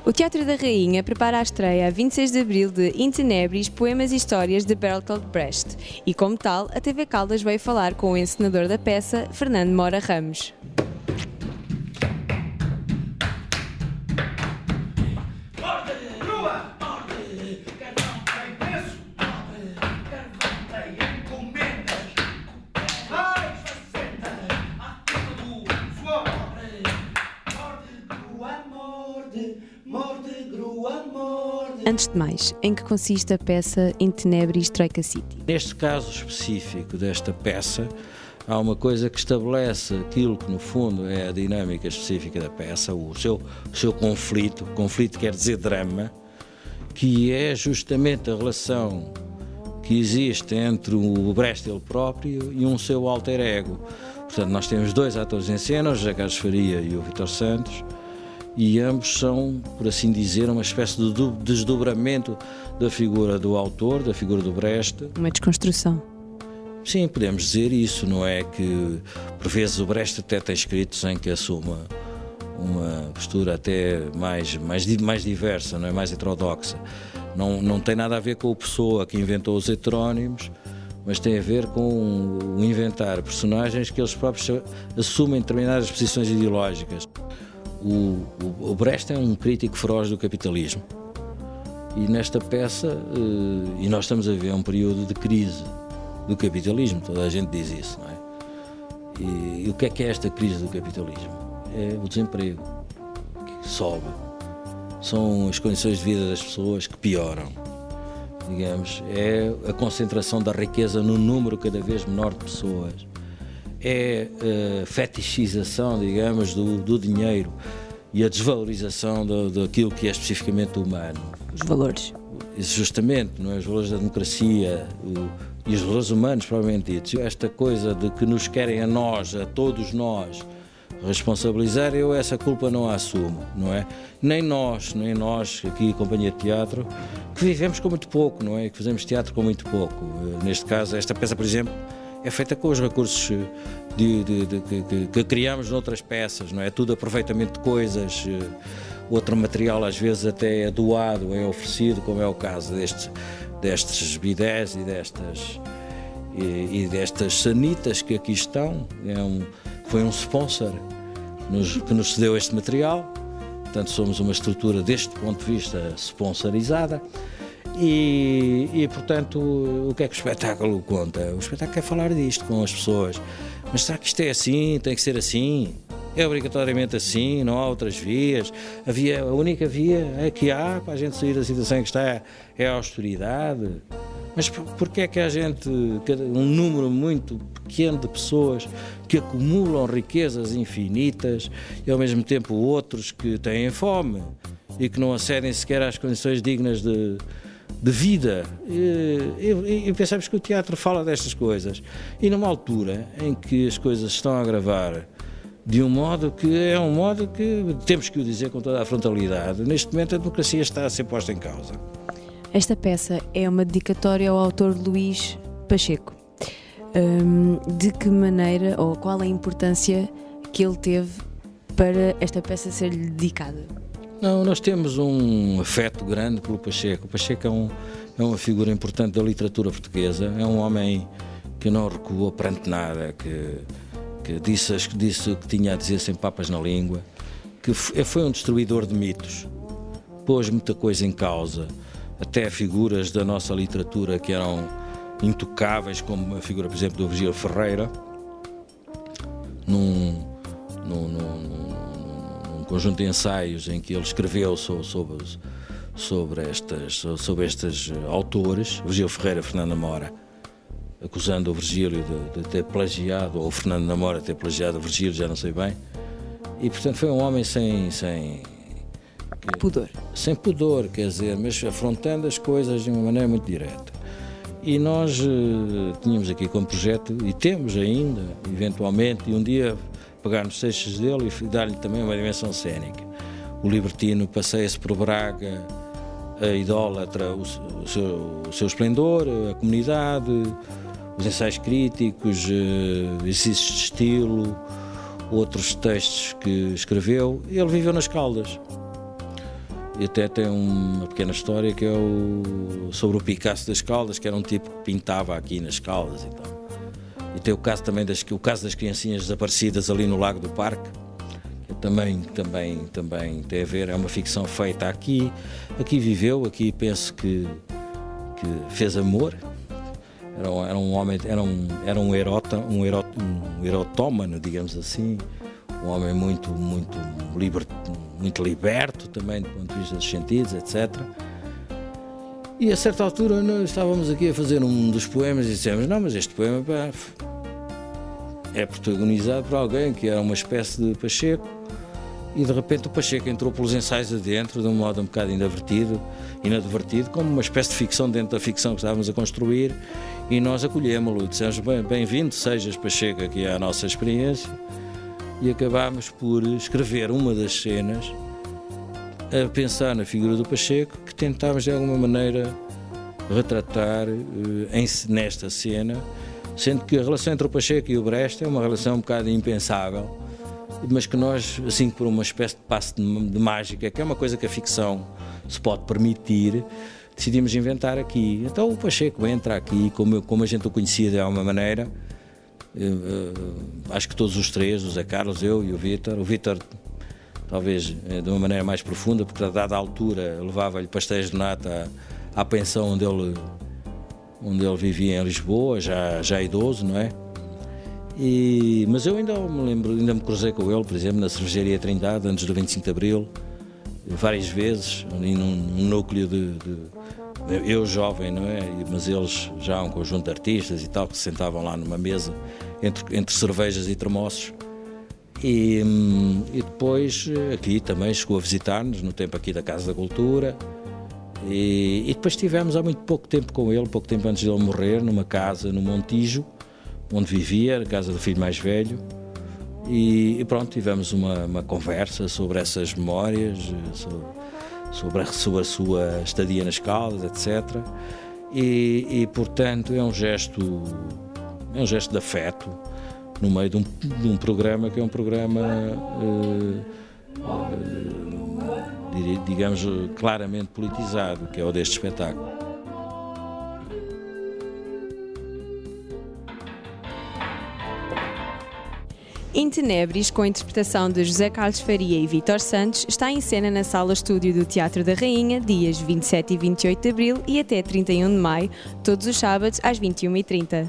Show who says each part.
Speaker 1: O Teatro da Rainha prepara a estreia a 26 de abril de In Tenebris, Poemas e Histórias de Bertolt Brecht e, como tal, a TV Caldas veio falar com o encenador da peça, Fernando Mora Ramos. Antes de mais, em que consiste a peça In Tenebris Troika City?
Speaker 2: Neste caso específico desta peça, há uma coisa que estabelece aquilo que no fundo é a dinâmica específica da peça, o seu conflito quer dizer drama, que é justamente a relação que existe entre o Brecht ele próprio e um seu alter ego. Portanto, nós temos dois atores em cena, o José Carlos Faria e o Vítor Santos, e ambos são, por assim dizer, uma espécie de desdobramento da figura do autor, da figura do Brecht.
Speaker 1: Uma desconstrução.
Speaker 2: Sim, podemos dizer isso, não é? Que por vezes o Brecht até tem escritos em que assume uma postura até mais diversa, não é? Mais heterodoxa. Não tem nada a ver com a pessoa que inventou os heterónimos, mas tem a ver com o inventar personagens que eles próprios assumem determinadas posições ideológicas. O Brecht é um crítico feroz do capitalismo e nesta peça, e nós estamos a ver um período de crise do capitalismo, toda a gente diz isso, não é? E o que é esta crise do capitalismo? É o desemprego que sobe, são as condições de vida das pessoas que pioram, digamos, é a concentração da riqueza num número cada vez menor de pessoas. É a fetichização, digamos, do dinheiro e a desvalorização daquilo que é especificamente humano.
Speaker 1: Os valores.
Speaker 2: Justamente, não é? Os valores da democracia e os valores humanos, propriamente ditos. Esta coisa de que nos querem a nós, a todos nós, responsabilizar, eu essa culpa não a assumo, não é? Nem nós, aqui, Companhia de Teatro, que vivemos com muito pouco, não é? Que fazemos teatro com muito pouco. Neste caso, esta peça, por exemplo, é feita com os recursos que criamos noutras peças, não é? Tudo aproveitamento de coisas, outro material às vezes até é doado, é oferecido, como é o caso destes bidés e destas sanitas que aqui estão. Foi um sponsor que nos cedeu este material, portanto somos uma estrutura deste ponto de vista sponsorizada. E, portanto, o que é que o espetáculo conta? O espetáculo quer falar disto com as pessoas. Mas será que isto é assim? Tem que ser assim? É obrigatoriamente assim? Não há outras vias? A única via que há para a gente sair da situação em que está é a austeridade. Mas porquê é que há um número muito pequeno de pessoas que acumulam riquezas infinitas e ao mesmo tempo outros que têm fome e que não acedem sequer às condições dignas de vida, e pensamos que o teatro fala destas coisas e numa altura em que as coisas estão a agravar de um modo que temos que o dizer com toda a frontalidade. Neste momento a democracia está a ser posta em causa.
Speaker 1: Esta peça é uma dedicatória ao autor Luís Pacheco. De que maneira ou qual a importância que ele teve para esta peça ser-lhe dedicada?
Speaker 2: Não, nós temos um afeto grande pelo Pacheco. O Pacheco é uma figura importante da literatura portuguesa, é um homem que não recuou perante nada, que disse o que tinha a dizer sem papas na língua, que foi um destruidor de mitos, pôs muita coisa em causa, até figuras da nossa literatura que eram intocáveis, como a figura, por exemplo, do Virgílio Ferreira, num conjunto de ensaios em que ele escreveu sobre estes autores, Virgílio Ferreira e Fernando Mora, acusando o Virgílio de ter plagiado, ou o Fernando Namora de ter plagiado o Virgílio, já não sei bem. E, portanto, foi um homem sem
Speaker 1: pudor.
Speaker 2: Sem pudor, quer dizer, mas afrontando as coisas de uma maneira muito direta. E nós tínhamos aqui como projeto, e temos ainda, eventualmente, e um dia pegar nos seixos dele e dar-lhe também uma dimensão cênica. O libertino passeia-se por Braga, idólatra o seu esplendor, a comunidade, os ensaios críticos, exercícios de estilo, outros textos que escreveu. Ele viveu nas Caldas. E até tem uma pequena história que é sobre o Picasso das Caldas, que era um tipo que pintava aqui nas Caldas e tal. E tem o caso também o caso das criancinhas desaparecidas ali no Lago do Parque, que também tem a ver, é uma ficção feita aqui. Aqui viveu, aqui penso que fez amor. Era um homem, era um erotómano, digamos assim, um homem muito liberto também do ponto de vista dos sentidos, etc. E a certa altura nós estávamos aqui a fazer um dos poemas e dissemos, não, mas este poema é protagonizado por alguém que era uma espécie de Pacheco, e de repente o Pacheco entrou pelos ensaios adentro de um modo um bocado inadvertido, como uma espécie de ficção dentro da ficção que estávamos a construir, e nós acolhemos-lo e dissemos, bem-vindo, sejas Pacheco aqui à nossa experiência, e acabámos por escrever uma das cenas a pensar na figura do Pacheco, que tentámos de alguma maneira retratar nesta cena, sendo que a relação entre o Pacheco e o Brecht é uma relação um bocado impensável, mas que nós, assim por uma espécie de passe de mágica, que é uma coisa que a ficção se pode permitir, decidimos inventar aqui. Então o Pacheco entra aqui, como a gente o conhecia de alguma maneira, acho que todos os três, o Zé Carlos, eu e o Vítor talvez de uma maneira mais profunda, porque a dada altura levava-lhe pastéis de nata à pensão onde ele vivia em Lisboa, já idoso, não é? Mas eu ainda me cruzei com ele, por exemplo, na cervejaria Trindade, antes do 25 de Abril, várias vezes, ali num núcleo eu jovem, não é? Mas eles já um conjunto de artistas e tal, que se sentavam lá numa mesa entre cervejas e termossos. E depois aqui também chegou a visitar-nos, no tempo aqui da Casa da Cultura. E depois estivemos há muito pouco tempo com ele, pouco tempo antes de ele morrer, numa casa no Montijo, onde vivia, a casa do filho mais velho. E pronto, tivemos uma conversa sobre essas memórias, sobre a sua estadia nas Caldas, etc. E portanto é um gesto de afeto no meio de um programa que é um programa, digamos, claramente politizado, que é o deste espetáculo.
Speaker 1: In Tenebris, com a interpretação de José Carlos Faria e Vítor Santos, está em cena na Sala Estúdio do Teatro da Rainha, dias 27 e 28 de Abril e até 31 de Maio, todos os sábados às 21h30.